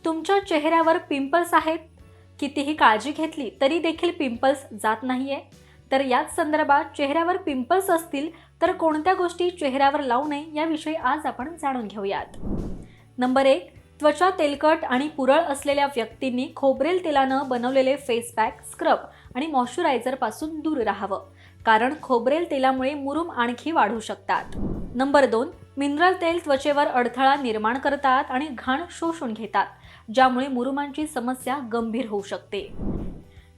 तुमच्या चेहऱ्यावर पिंपल्स आहेत? कितीही काळजी घेतली तरी देखील पिंपल्स जात नाहीये? तर याच संदर्भात चेहऱ्यावर पिंपल्स असतील तर कोणत्या गोष्टी चेहऱ्यावर लावू नये याविषयी आज आपण जाणून घेऊयात. नंबर 1. त्वचा तेलकट आणि पुरळ असलेल्या व्यक्तींनी खोबरेल तेलानं बनवलेले फेस पॅक, स्क्रब आणि मॉइश्चरायझर पासून दूर राहावं, कारण खोबरेल तेलामुळे मुरूम आणखी वाढू शकतात. नंबर 2. मिनरल तेल त्वचेवर अडथळा निर्माण करतात आणि घाण शोषून घेतात, ज्यामुळे मुरुमांची समस्या गंभीर होऊ शकते.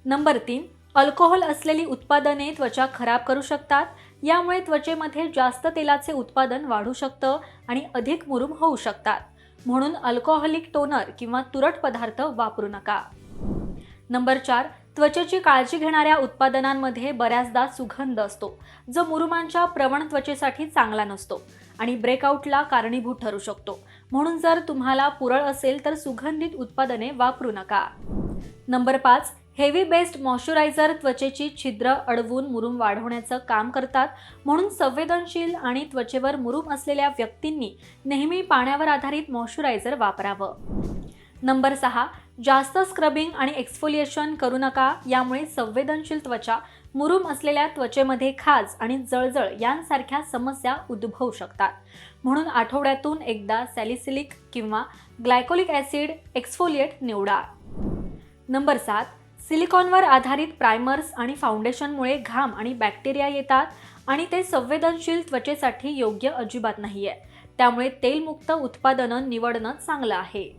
नंबर 3. अल्कोहोल असलेली उत्पादने त्वचा खराब करू शकतात. यामुळे त्वचेमध्ये जास्त तेलाचे उत्पादन वाढू शकतं आणि अधिक मुरूम होऊ शकतात. म्हणून अल्कोहोलिक टोनर किंवा तुरट पदार्थ वापरू नका. नंबर 4. त्वचेची काळजी घेणाऱ्या उत्पादनांमध्ये बऱ्याचदा सुगंध असतो, जो मुरुमांच्या प्रवण त्वचेसाठी चांगला नसतो आणि ब्रेकआउटला कारणीभूत ठरू शकतो. म्हणून जर तुम्हाला पुरळ असेल तर सुगंधित उत्पादने वापरू नका. नंबर 5. हेवी बेस्ड मॉइश्चरायझर त्वचेची छिद्र अडवून मुरूम वाढवण्याचं काम करतात. म्हणून संवेदनशील आणि त्वचेवर मुरूम असलेल्या व्यक्तींनी नेहमी पाण्यावर आधारित मॉइश्चरायझर वापरावं. नंबर 6. जास्त स्क्रबिंग आणि एक्सफोलिएशन करू नका. यामुळे संवेदनशील त्वचा, मुरूम असलेल्या त्वचेमध्ये खाज आणि जळजळ यांसारख्या समस्या उद्भवू शकतात. म्हणून आठवड्यातून एकदा सॅलिसिलिक किंवा ग्लायकोलिक ॲसिड एक्सफोलिएट निवडा. नंबर 7. सिलिकॉनवर आधारित प्रायमर्स आणि फाउंडेशनमुळे घाम आणि बॅक्टेरिया येतात आणि ते संवेदनशील त्वचेसाठी योग्य अजिबात नाहीये. त्यामुळे तेलमुक्त उत्पादनं निवडणं चांगलं आहे.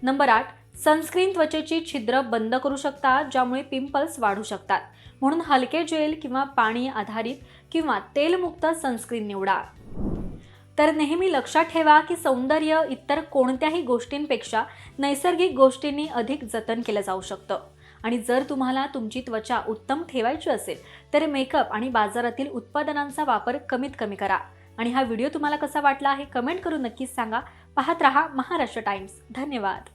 नंबर 8. सनस्क्रीन त्वचेची छिद्र बंद करू शकतात, ज्यामुळे पिंपल्स वाढू शकतात. म्हणून हलके जेल किंवा पाणी आधारित किंवा तेलमुक्त सनस्क्रीन निवडा. तर नेहमी लक्षात ठेवा की सौंदर्य इतर कोणत्याही गोष्टींपेक्षा नैसर्गिक गोष्टींनी अधिक जतन केलं जाऊ शकतं. आणि जर तुम्हाला तुमची त्वचा उत्तम ठेवायची असेल तर मेकअप आणि बाजारातील उत्पादनांचा वापर कमीत कमी करा. आणि हा व्हिडिओ तुम्हाला कसा वाटला हे कमेंट करून नक्कीच सांगा. पाहत रहा महाराष्ट्र टाइम्स. धन्यवाद.